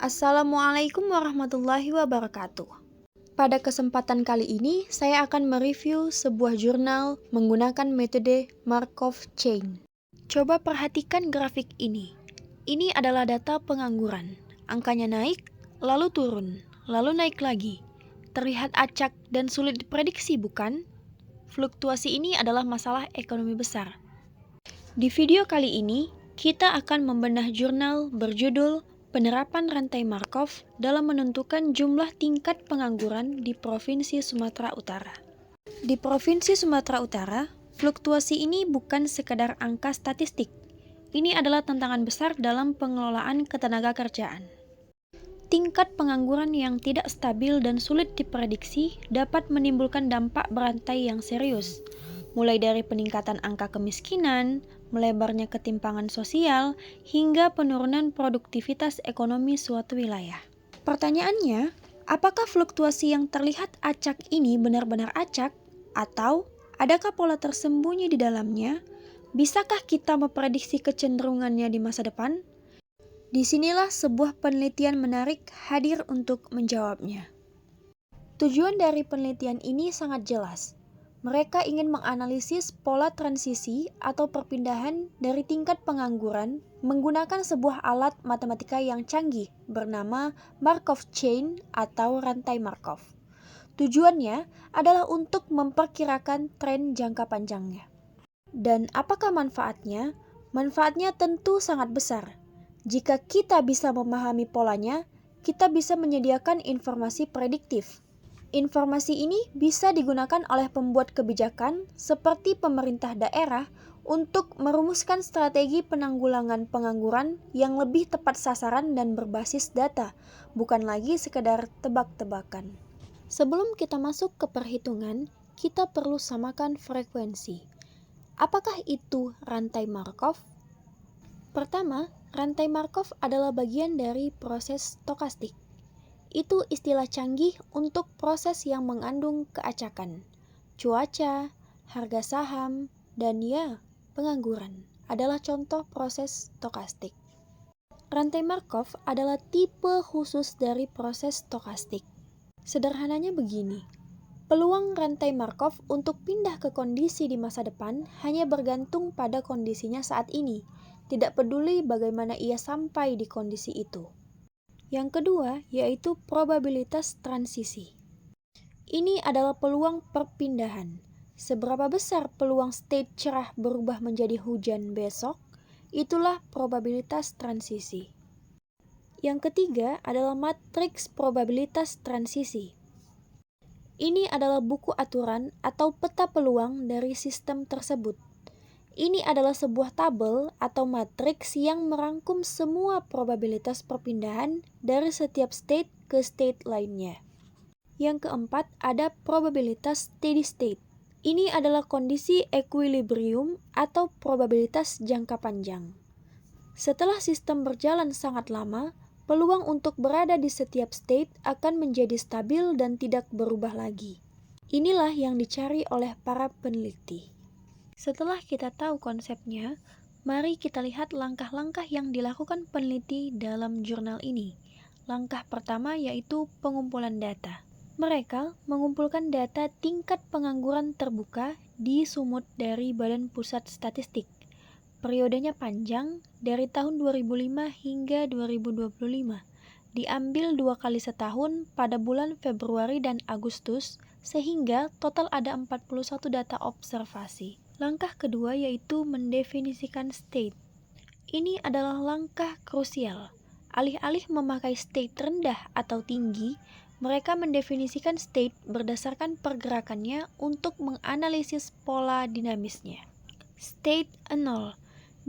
Assalamualaikum warahmatullahi wabarakatuh. Pada kesempatan kali ini, saya akan mereview sebuah jurnal menggunakan metode Markov Chain. Coba perhatikan grafik ini. Ini adalah data pengangguran. Angkanya naik, lalu turun, lalu naik lagi. Terlihat acak dan sulit diprediksi, bukan? Fluktuasi ini adalah masalah ekonomi besar. Di video kali ini, kita akan membedah jurnal berjudul Penerapan Rantai Markov dalam menentukan jumlah tingkat pengangguran di Provinsi Sumatera Utara. Di Provinsi Sumatera Utara, fluktuasi ini bukan sekadar angka statistik. Ini adalah tantangan besar dalam pengelolaan ketenagakerjaan. Tingkat pengangguran yang tidak stabil dan sulit diprediksi dapat menimbulkan dampak berantai yang serius, mulai dari peningkatan angka kemiskinan, melebarnya ketimpangan sosial, hingga penurunan produktivitas ekonomi suatu wilayah. Pertanyaannya, apakah fluktuasi yang terlihat acak ini benar-benar acak, atau adakah pola tersembunyi di dalamnya? Bisakah kita memprediksi kecenderungannya di masa depan? Disinilah sebuah penelitian menarik hadir untuk menjawabnya. Tujuan dari penelitian ini sangat jelas. Mereka ingin menganalisis pola transisi atau perpindahan dari tingkat pengangguran menggunakan sebuah alat matematika yang canggih bernama Markov Chain atau rantai Markov. Tujuannya adalah untuk memperkirakan tren jangka panjangnya. Dan apakah manfaatnya? Manfaatnya tentu sangat besar. Jika kita bisa memahami polanya, kita bisa menyediakan informasi prediktif. Informasi ini bisa digunakan oleh pembuat kebijakan seperti pemerintah daerah untuk merumuskan strategi penanggulangan pengangguran yang lebih tepat sasaran dan berbasis data, bukan lagi sekedar tebak-tebakan. Sebelum kita masuk ke perhitungan, kita perlu samakan frekuensi. Apakah itu rantai Markov? Pertama, rantai Markov adalah bagian dari proses stokastik. Itu istilah canggih untuk proses yang mengandung keacakan. Cuaca, harga saham, dan pengangguran adalah contoh proses stokastik. Rantai Markov adalah tipe khusus dari proses stokastik. Sederhananya begini, peluang rantai Markov untuk pindah ke kondisi di masa depan hanya bergantung pada kondisinya saat ini, tidak peduli bagaimana ia sampai di kondisi itu. Yang kedua, yaitu probabilitas transisi. Ini adalah peluang perpindahan. Seberapa besar peluang state cerah berubah menjadi hujan besok, itulah probabilitas transisi. Yang ketiga adalah matriks probabilitas transisi. Ini adalah buku aturan atau peta peluang dari sistem tersebut. Ini adalah sebuah tabel atau matriks yang merangkum semua probabilitas perpindahan dari setiap state ke state lainnya. Yang keempat ada probabilitas steady state. Ini adalah kondisi equilibrium atau probabilitas jangka panjang. Setelah sistem berjalan sangat lama, peluang untuk berada di setiap state akan menjadi stabil dan tidak berubah lagi. Inilah yang dicari oleh para peneliti. Setelah kita tahu konsepnya, mari kita lihat langkah-langkah yang dilakukan peneliti dalam jurnal ini. Langkah pertama yaitu pengumpulan data. Mereka mengumpulkan data tingkat pengangguran terbuka di sumut dari Badan Pusat Statistik. Periodenya panjang, dari tahun 2005 hingga 2025. Diambil 2 kali setahun pada bulan Februari dan Agustus, sehingga total ada 41 data observasi. Langkah kedua yaitu mendefinisikan state. Ini adalah langkah krusial. Alih-alih memakai state rendah atau tinggi, mereka mendefinisikan state berdasarkan pergerakannya untuk menganalisis pola dinamisnya. State 0.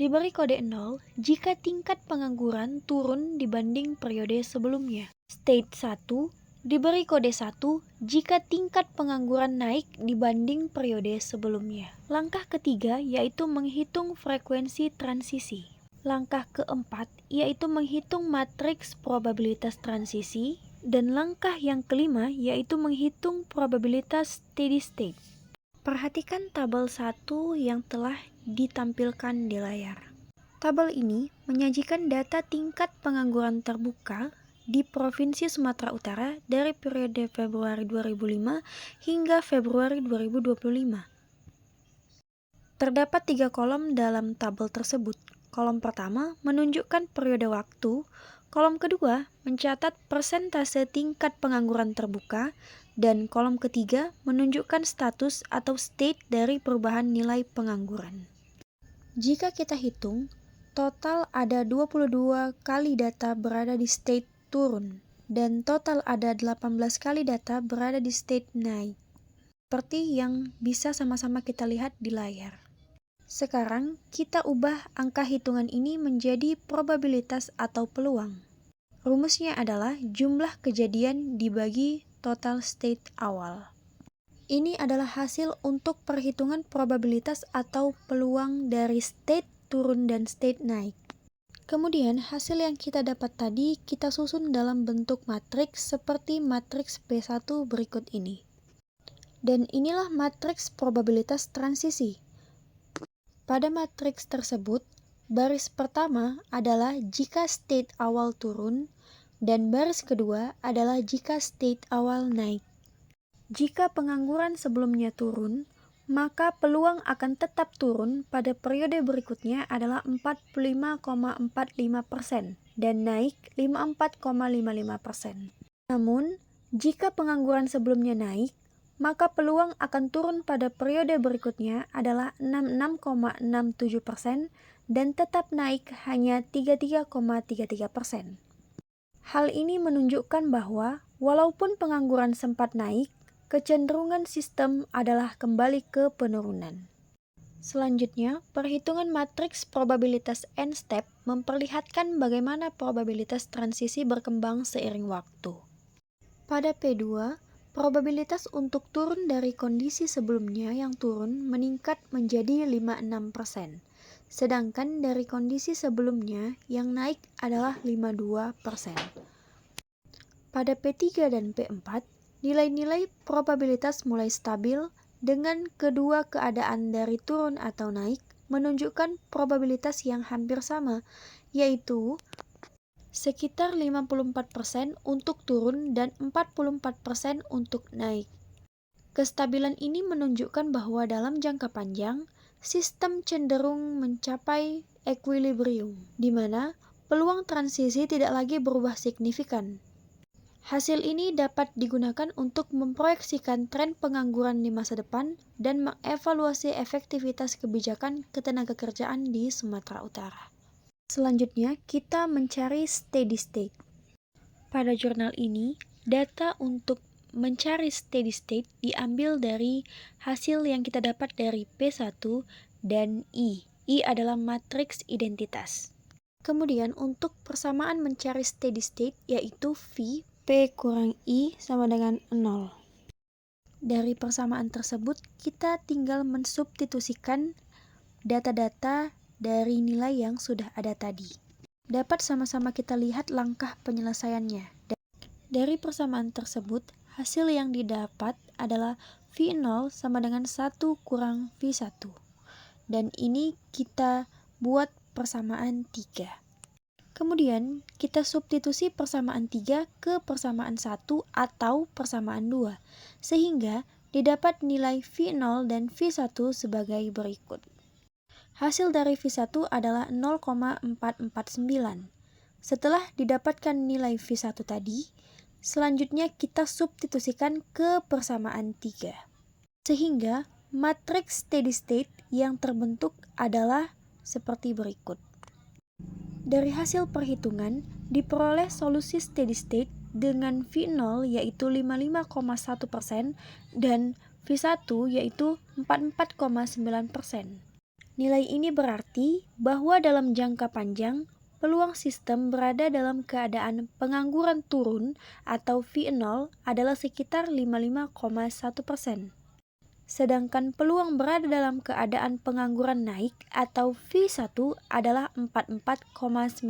Diberi kode 0 jika tingkat pengangguran turun dibanding periode sebelumnya. State 1. Diberi kode 1 jika tingkat pengangguran naik dibanding periode sebelumnya. Langkah ketiga yaitu menghitung frekuensi transisi. Langkah keempat yaitu menghitung matriks probabilitas transisi. Dan langkah yang kelima yaitu menghitung probabilitas steady state. Perhatikan tabel 1 yang telah ditampilkan di layar. Tabel ini menyajikan data tingkat pengangguran terbuka di Provinsi Sumatera Utara dari periode Februari 2005 hingga Februari 2025. Terdapat 3 kolom dalam tabel tersebut. Kolom pertama menunjukkan periode waktu, kolom kedua mencatat persentase tingkat pengangguran terbuka, dan kolom ketiga menunjukkan status atau state dari perubahan nilai pengangguran. Jika kita hitung, total ada 22 kali data berada di state turun, dan total ada 18 kali data berada di state naik, seperti yang bisa sama-sama kita lihat di layar. Sekarang, kita ubah angka hitungan ini menjadi probabilitas atau peluang. Rumusnya adalah jumlah kejadian dibagi total state awal. Ini adalah hasil untuk perhitungan probabilitas atau peluang dari state turun dan state naik. Kemudian, hasil yang kita dapat tadi kita susun dalam bentuk matriks seperti matriks P1 berikut ini. Dan inilah matriks probabilitas transisi. Pada matriks tersebut, baris pertama adalah jika state awal turun, dan baris kedua adalah jika state awal naik. Jika pengangguran sebelumnya turun, maka peluang akan tetap turun pada periode berikutnya adalah 45,45% dan naik 54,55%. Namun, jika pengangguran sebelumnya naik, maka peluang akan turun pada periode berikutnya adalah 66,67% dan tetap naik hanya 33,33%. Hal ini menunjukkan bahwa walaupun pengangguran sempat naik, kecenderungan sistem adalah kembali ke penurunan. Selanjutnya, perhitungan matriks probabilitas n-step memperlihatkan bagaimana probabilitas transisi berkembang seiring waktu. Pada P2, probabilitas untuk turun dari kondisi sebelumnya yang turun meningkat menjadi 56%, sedangkan dari kondisi sebelumnya yang naik adalah 52%. Pada P3 dan P4, nilai-nilai probabilitas mulai stabil dengan kedua keadaan dari turun atau naik menunjukkan probabilitas yang hampir sama, yaitu sekitar 54% untuk turun dan 44% untuk naik. Kestabilan ini menunjukkan bahwa dalam jangka panjang, sistem cenderung mencapai equilibrium, di mana peluang transisi tidak lagi berubah signifikan. Hasil ini dapat digunakan untuk memproyeksikan tren pengangguran di masa depan dan mengevaluasi efektivitas kebijakan ketenagakerjaan di Sumatera Utara. Selanjutnya, kita mencari steady state. Pada jurnal ini, data untuk mencari steady state diambil dari hasil yang kita dapat dari P1 dan I. I adalah matriks identitas. Kemudian, untuk persamaan mencari steady state yaitu V P kurang I sama dengan 0. Dari persamaan tersebut, kita tinggal mensubstitusikan data-data dari nilai yang sudah ada tadi. Dapat sama-sama kita lihat langkah penyelesaiannya. Dari persamaan tersebut, hasil yang didapat adalah V0 sama dengan 1 kurang V1. Dan ini kita buat persamaan 3. Kemudian, kita substitusi persamaan 3 ke persamaan 1 atau persamaan 2, sehingga didapat nilai V0 dan V1 sebagai berikut. Hasil dari V1 adalah 0,449. Setelah didapatkan nilai V1 tadi, selanjutnya kita substitusikan ke persamaan 3. Sehingga matriks steady state yang terbentuk adalah seperti berikut. Dari hasil perhitungan, diperoleh solusi steady state dengan V0 yaitu 55,1% dan V1 yaitu 44,9%. Nilai ini berarti bahwa dalam jangka panjang, peluang sistem berada dalam keadaan pengangguran turun atau V0 adalah sekitar 55,1%. Sedangkan peluang berada dalam keadaan pengangguran naik atau V1 adalah 44,9%.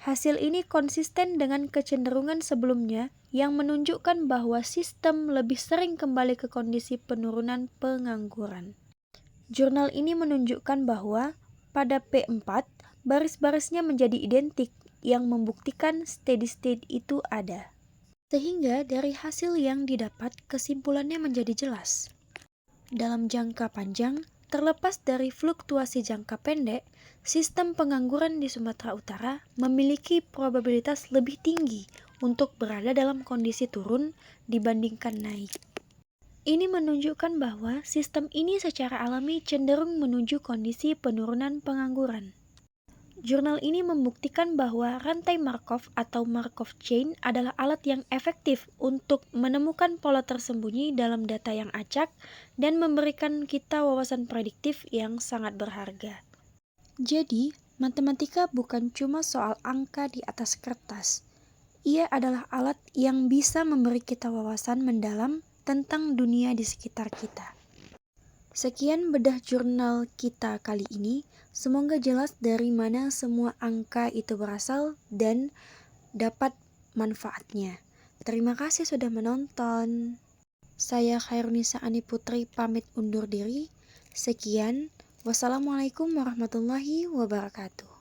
Hasil ini konsisten dengan kecenderungan sebelumnya yang menunjukkan bahwa sistem lebih sering kembali ke kondisi penurunan pengangguran. Jurnal ini menunjukkan bahwa pada P4, baris-barisnya menjadi identik, yang membuktikan steady state itu ada. Sehingga dari hasil yang didapat, kesimpulannya menjadi jelas. Dalam jangka panjang, terlepas dari fluktuasi jangka pendek, sistem pengangguran di Sumatera Utara memiliki probabilitas lebih tinggi untuk berada dalam kondisi turun dibandingkan naik. Ini menunjukkan bahwa sistem ini secara alami cenderung menuju kondisi penurunan pengangguran. Jurnal ini membuktikan bahwa rantai Markov atau Markov Chain adalah alat yang efektif untuk menemukan pola tersembunyi dalam data yang acak dan memberikan kita wawasan prediktif yang sangat berharga. Jadi, matematika bukan cuma soal angka di atas kertas. Ia adalah alat yang bisa memberi kita wawasan mendalam tentang dunia di sekitar kita. Sekian bedah jurnal kita kali ini. Semoga jelas dari mana semua angka itu berasal dan dapat manfaatnya. Terima kasih sudah menonton. Saya Khairunisa Ani Putri pamit undur diri. Sekian. Wassalamualaikum warahmatullahi wabarakatuh.